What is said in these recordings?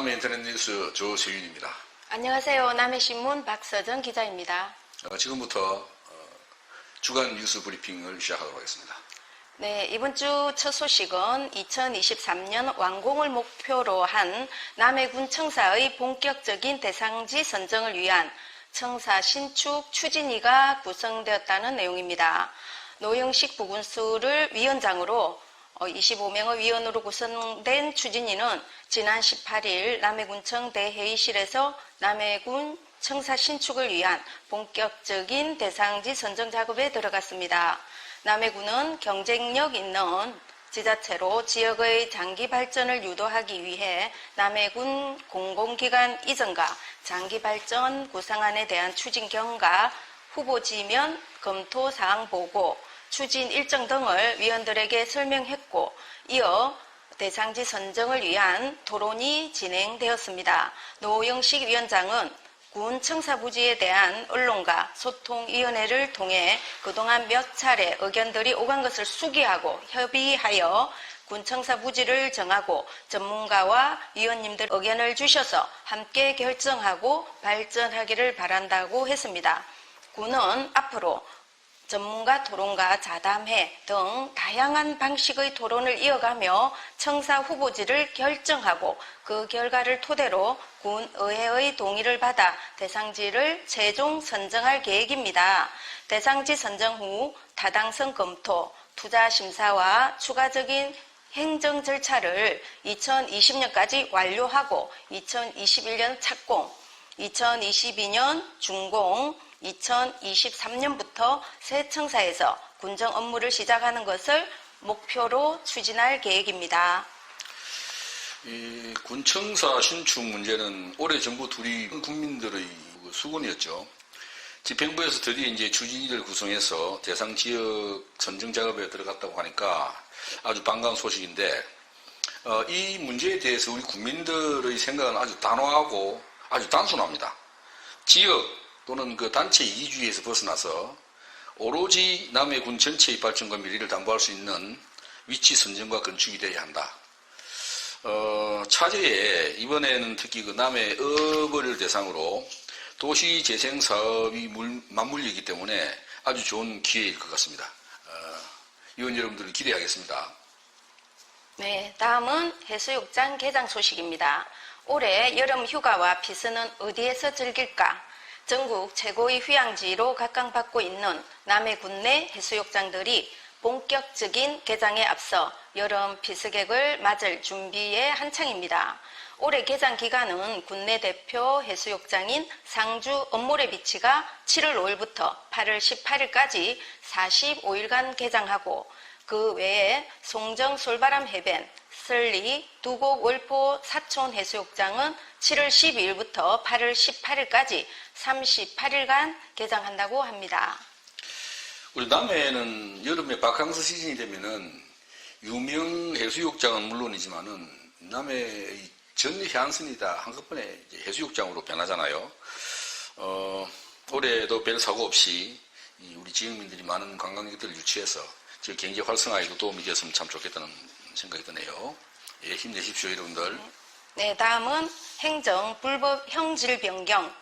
남해 인터넷 뉴스 조세윤입니다. 안녕하세요. 남해신문 박서정 기자입니다. 지금부터 주간 뉴스 브리핑을 시작하도록 하겠습니다. 네, 이번 주 첫 소식은 2023년 완공을 목표로 한 남해군 청사의 본격적인 대상지 선정을 위한 청사 신축 추진위가 구성되었다는 내용입니다. 노영식 부군수를 위원장으로 25명의 위원으로 구성된 추진위는 지난 18일 남해군청 대회의실에서 남해군 청사 신축을 위한 본격적인 대상지 선정 작업에 들어갔습니다. 남해군은 경쟁력 있는 지자체로 지역의 장기 발전을 유도하기 위해 남해군 공공기관 이전과 장기 발전 구상안에 대한 추진 경과, 후보 지면 검토 사항 보고, 추진 일정 등을 위원들에게 설명했고, 이어 대상지 선정을 위한 토론이 진행되었습니다. 노영식 위원장은 군 청사부지에 대한 언론과 소통위원회를 통해 그동안 몇 차례 의견들이 오간 것을 수기하고 협의하여 군 청사부지를 정하고 전문가와 위원님들 의견을 주셔서 함께 결정하고 발전하기를 바란다고 했습니다. 군은 앞으로 전문가 토론과 자담회 등 다양한 방식의 토론을 이어가며 청사 후보지를 결정하고 그 결과를 토대로 군의회의 동의를 받아 대상지를 최종 선정할 계획입니다. 대상지 선정 후 타당성 검토, 투자 심사와 추가적인 행정 절차를 2020년까지 완료하고 2021년 착공, 2022년 준공, 2023년부터 새 청사에서 군정 업무를 시작하는 것을 목표로 추진할 계획입니다. 이 군청사 신축 문제는 오래전부터 우리 국민들의 수건이었죠. 집행부에서 드디어 이제 추진위를 구성해서 대상 지역 선정 작업에 들어갔다고 하니까 아주 반가운 소식인데, 이 문제에 대해서 우리 국민들의 생각은 아주 단호하고 아주 단순합니다. 지역 또는 그 단체 이기주의에서 벗어나서 오로지 남해군 전체의 발전과 미래를 담보할 수 있는 위치 선정과 건축이 되어야 한다. 차제에 이번에는 특히 그 남해읍을 대상으로 도시 재생 사업이 맞물리기 때문에 아주 좋은 기회일 것 같습니다. 의원 여러분들 기대하겠습니다. 네, 다음은 해수욕장 개장 소식입니다. 올해 여름 휴가와 피서는 어디에서 즐길까? 전국 최고의 휴양지로 각광받고 있는 남해군 내 해수욕장들이 본격적인 개장에 앞서 여름 피서객을 맞을 준비에 한창입니다. 올해 개장 기간은 국내 대표 해수욕장인 상주 엄모래비치가 7월 5일부터 8월 18일까지 45일간 개장하고, 그 외에 송정 솔바람 해변, 설리, 두곡 월포 사촌 해수욕장은 7월 12일부터 8월 18일까지 38일간 개장한다고 합니다. 우리 남해는 여름에 바캉스 시즌이 되면은 유명 해수욕장은 물론이지만은 남해의 전 해안선이 다 한꺼번에 해수욕장으로 변하잖아요. 올해도 별 사고 없이 우리 지역민들이 많은 관광객들을 유치해서 지역 경제 활성화에도 도움이 되었으면 참 좋겠다는 생각이 드네요. 예, 힘내십시오, 여러분들. 네, 다음은 행정 불법 형질 변경,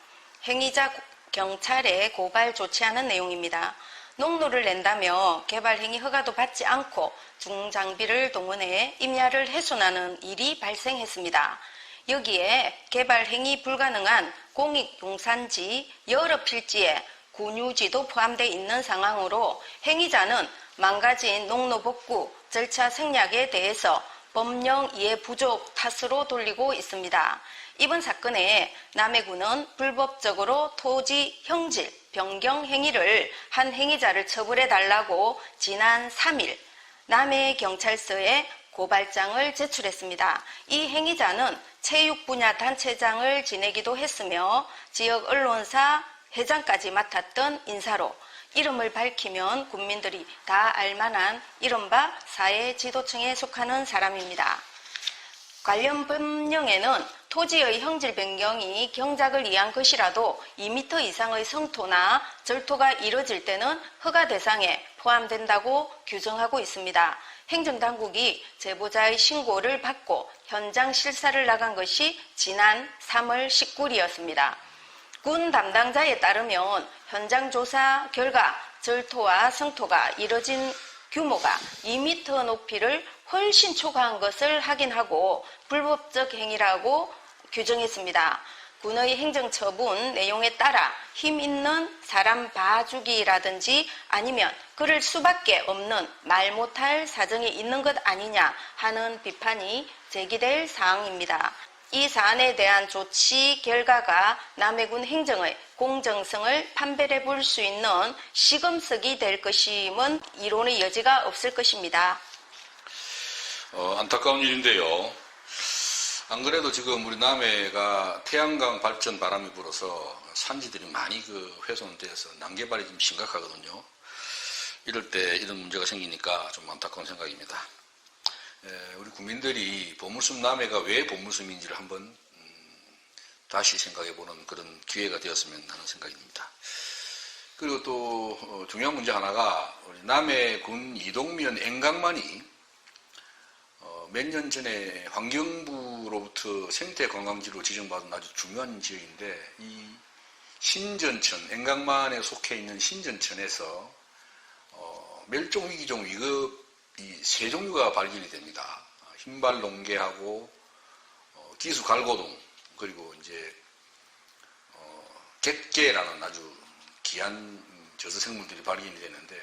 행위자 경찰에 고발 조치하는 내용입니다. 농로를 낸다며 개발행위 허가도 받지 않고 중장비를 동원해 임야를 훼손하는 일이 발생했습니다. 여기에 개발행위 불가능한 공익용산지 여러 필지에 군유지도 포함되어 있는 상황으로 행위자는 망가진 농로 복구 절차 생략에 대해서 법령 이해 부족 탓으로 돌리고 있습니다. 이번 사건에 남해군은 불법적으로 토지 형질 변경 행위를 한 행위자를 처벌해달라고 지난 3일 남해경찰서에 고발장을 제출했습니다. 이 행위자는 체육 분야 단체장을 지내기도 했으며 지역 언론사 회장까지 맡았던 인사로 이름을 밝히면 국민들이 다 알만한 이른바 사회지도층에 속하는 사람입니다. 관련 법령에는 토지의 형질 변경이 경작을 이한 것이라도 2m 이상의 성토나 절토가 이뤄질 때는 허가 대상에 포함된다고 규정하고 있습니다. 행정당국이 제보자의 신고를 받고 현장 실사를 나간 것이 지난 3월 19일이었습니다. 군 담당자에 따르면 현장 조사 결과 절토와 성토가 이뤄진 규모가 2m 높이를 훨씬 초과한 것을 확인하고 불법적 행위라고 규정했습니다. 군의 행정처분 내용에 따라 힘 있는 사람 봐주기라든지 아니면 그럴 수밖에 없는 말 못할 사정이 있는 것 아니냐 하는 비판이 제기될 사항입니다. 이 사안에 대한 조치 결과가 남해군 행정의 공정성을 판별해 볼 수 있는 시금석이 될 것임은 이론의 여지가 없을 것입니다. 안타까운 일인데요. 안 그래도 지금 우리 남해가 태양광 발전 바람이 불어서 산지들이 많이 훼손돼서 난개발이 좀 심각하거든요. 이럴 때 이런 문제가 생기니까 좀 안타까운 생각입니다. 우리 국민들이 보물섬 남해가 왜 보물섬인지를 한번 다시 생각해보는 그런 기회가 되었으면 하는 생각입니다. 그리고 또 중요한 문제 하나가 우리 남해군 이동면 N강만이 몇 년 전에 환경부로부터 생태관광지로 지정받은 아주 중요한 지역인데 이 신전천, N강만에 속해 있는 신전천에서 멸종위기종 위급 이 세 종류가 발견이 됩니다. 흰발농개하고 기수갈고동 그리고 이제 갯개라는 아주 귀한 저수생물들이 발견이 되는데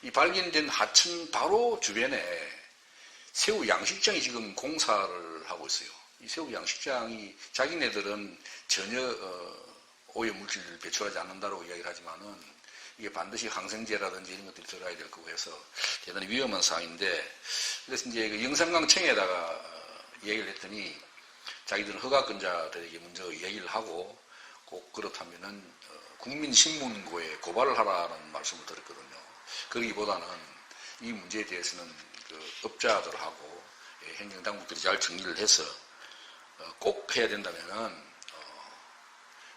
이 발견된 하천 바로 주변에 새우 양식장이 지금 공사를 하고 있어요. 이 새우 양식장이 자기네들은 전혀 오염물질을 배출하지 않는다고 이야기를 하지만은 이게 반드시 항생제라든지 이런 것들이 들어가야 될 거고 해서 대단히 위험한 사항인데 그래서 이제 그 영산강청에다가 얘기를 했더니 자기들은 허가권자들에게 먼저 얘기를 하고 꼭 그렇다면은 국민신문고에 고발을 하라는 말씀을 드렸거든요. 그러기보다는 이 문제에 대해서는 업자들하고 행정당국들이 잘 정리를 해서 꼭 해야 된다면은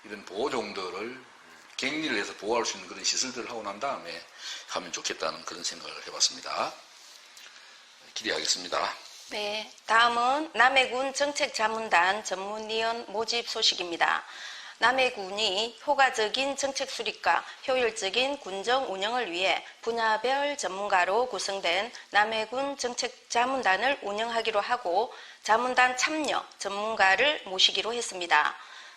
이런 보호종들을 격리를 해서 보호할 수 있는 그런 시설들을 하고 난 다음에 하면 좋겠다는 그런 생각을 해봤습니다. 기대하겠습니다. 네, 다음은 남해군 정책자문단 전문위원 모집 소식입니다. 남해군이 효과적인 정책 수립과 효율적인 군정 운영을 위해 분야별 전문가로 구성된 남해군 정책자문단을 운영하기로 하고 자문단 참여 전문가를 모시기로 했습니다.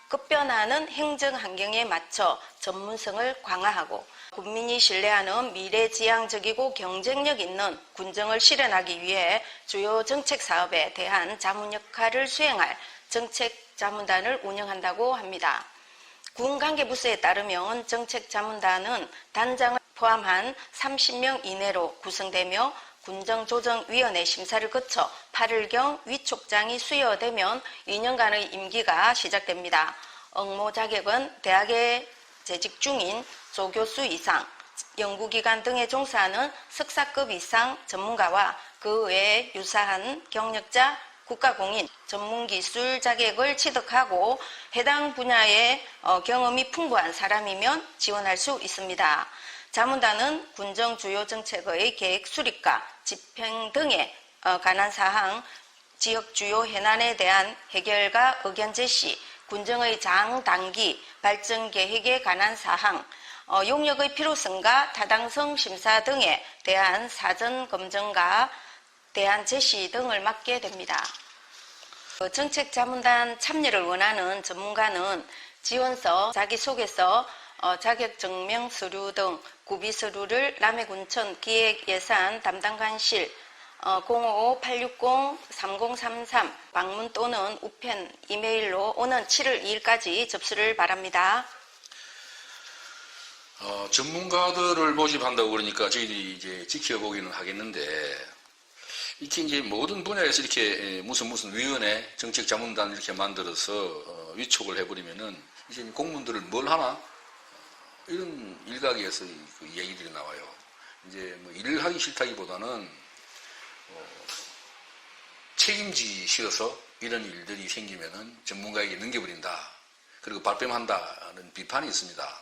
급변하는 행정 환경에 맞춰 전문성을 강화하고 국민이 신뢰하는 미래지향적이고 경쟁력 있는 군정을 실현하기 위해 주요 정책 사업에 대한 자문 역할을 수행할 정책자문단을 운영한다고 합니다. 군 관계부서에 따르면 정책자문단은 단장을 포함한 30명 이내로 구성되며 군정조정위원회 심사를 거쳐 8일경 위촉장이 수여되면 2년간의 임기가 시작됩니다. 업무 자격은 대학에 재직 중인 조교수 이상, 연구기관 등에 종사하는 석사급 이상 전문가와 그 외에 유사한 경력자, 국가공인, 전문기술 자격을 취득하고 해당 분야의 경험이 풍부한 사람이면 지원할 수 있습니다. 자문단은 군정 주요 정책의 계획 수립과 집행 등에 관한 사항, 지역 주요 현안에 대한 해결과 의견 제시, 군정의 장단기 발전 계획에 관한 사항, 용역의 필요성과 타당성 심사 등에 대한 사전 검증과 대안 제시 등을 맡게 됩니다. 정책자문단 참여를 원하는 전문가는 지원서, 자기소개서, 자격증명 서류 등 구비 서류를 남해군청 기획예산 담당관실 055-860-3033 방문 또는 우편 이메일로 오는 7월 2일까지 접수를 바랍니다. 전문가들을 모집한다고 그러니까 저희들이 이제 지켜보기는 하겠는데 이렇게 이제 모든 분야에서 이렇게 무슨 위원회, 정책자문단 이렇게 만들어서 위촉을 해버리면은 이제 공무원들을 뭘 하나? 이런 일각에서 그 이야기들이 나와요. 이제 뭐 일을 하기 싫다기보다는 책임지기 싫어서 이런 일들이 생기면은 전문가에게 넘겨버린다. 그리고 발뺌한다는 비판이 있습니다.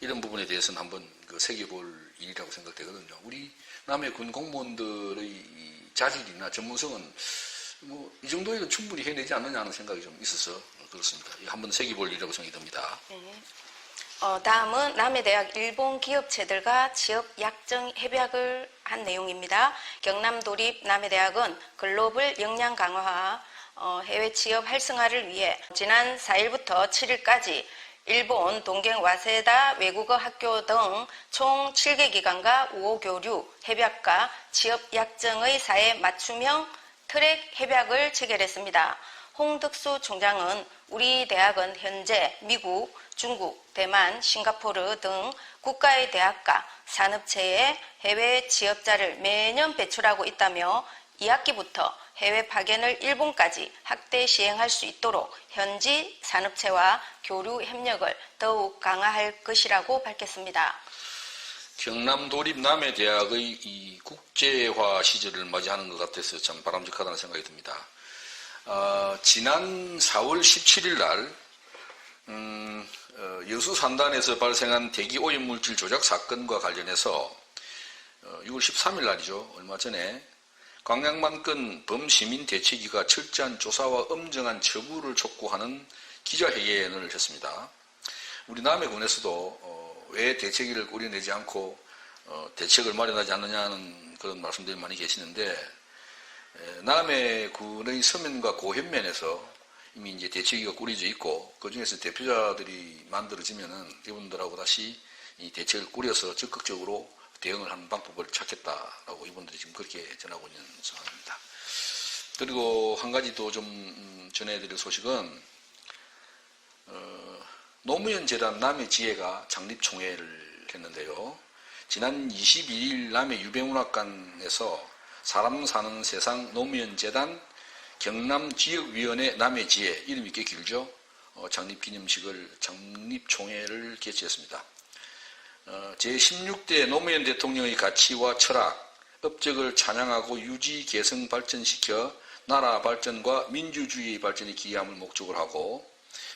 이런 부분에 대해서는 한번 그 새겨볼 일이라고 생각되거든요. 우리 남해 군 공무원들의 이 자질이나 전문성은 뭐 이 정도에는 충분히 해내지 않느냐 하는 생각이 좀 있어서 그렇습니다. 한번 새겨볼 일이라고 생각이 듭니다. 네. 다음은 남해대학 일본 기업체들과 지역 약정 협약을 한 내용입니다. 경남도립 남해대학은 글로벌 역량 강화와 해외 취업 활성화를 위해 지난 4일부터 7일까지 일본 동경 와세다 외국어 학교 등 총 7개 기관과 우호 교류, 협약과 취업 약정의 사회 맞춤형 트랙 협약을 체결했습니다. 홍덕수 총장은 우리 대학은 현재 미국, 중국, 대만, 싱가포르 등 국가의 대학과 산업체에 해외 취업자를 매년 배출하고 있다며 2학기부터 해외 파견을 일본까지 확대 시행할 수 있도록 현지 산업체와 교류 협력을 더욱 강화할 것이라고 밝혔습니다. 경남도립 남해대학의 이 국제화 시절을 맞이하는 것 같아서 참 바람직하다는 생각이 듭니다. 지난 4월 17일 날 여수산단에서 발생한 대기 오염물질 조작 사건과 관련해서 6월 13일 날이죠. 얼마 전에 광양만건 범시민 대책위가 철저한 조사와 엄정한 처벌을 촉구하는 기자회견을 했습니다. 우리 남해군에서도 왜 대책위를 꾸려내지 않고 대책을 마련하지 않느냐는 그런 말씀들이 많이 계시는데 남해군의 서면과 고현면에서 이미 이제 대책위가 꾸려져 있고 그 중에서 대표자들이 만들어지면은 이분들하고 다시 이 대책을 꾸려서 적극적으로 대응을 하는 방법을 찾겠다라고 이분들이 지금 그렇게 전하고 있는 상황입니다. 그리고 한 가지 또 좀 전해드릴 소식은 노무현 재단 남해지혜가 창립총회를 했는데요. 지난 22일 남해 유배문학관에서 사람 사는 세상 노무현 재단 경남지역위원회 남해지혜, 이름이 꽤 길죠. 창립총회를 개최했습니다. 제16대 노무현 대통령의 가치와 철학, 업적을 찬양하고 유지, 개성, 발전시켜 나라 발전과 민주주의 발전에 기여함을 목적으로 하고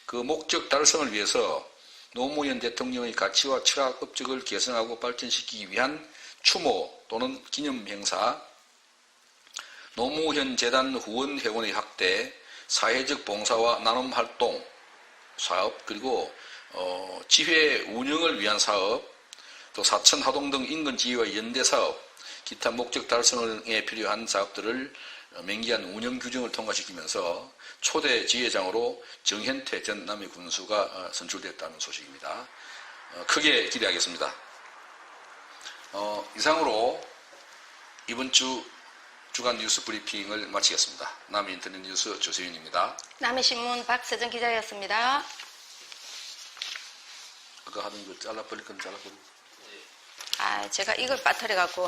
그 목적 달성을 위해서 노무현 대통령의 가치와 철학, 업적을 개성하고 발전시키기 위한 추모 또는 기념행사, 노무현 재단 후원 회원의 확대, 사회적 봉사와 나눔활동 사업, 그리고 지회 운영을 위한 사업, 또 사천 하동 등 인근 지회와 연대 사업, 기타 목적 달성에 필요한 사업들을 명기한 운영 규정을 통과시키면서 초대 지회장으로 정현태 전 남해 군수가 선출됐다는 소식입니다. 크게 기대하겠습니다. 이상으로 이번 주 주간 뉴스 브리핑을 마치겠습니다. 남해 인터넷 뉴스 조세윤입니다. 남해신문 박세정 기자였습니다. 아까 하던 거 잘라버릴 건 잘라버리고. 제가 이걸 빠뜨려갖고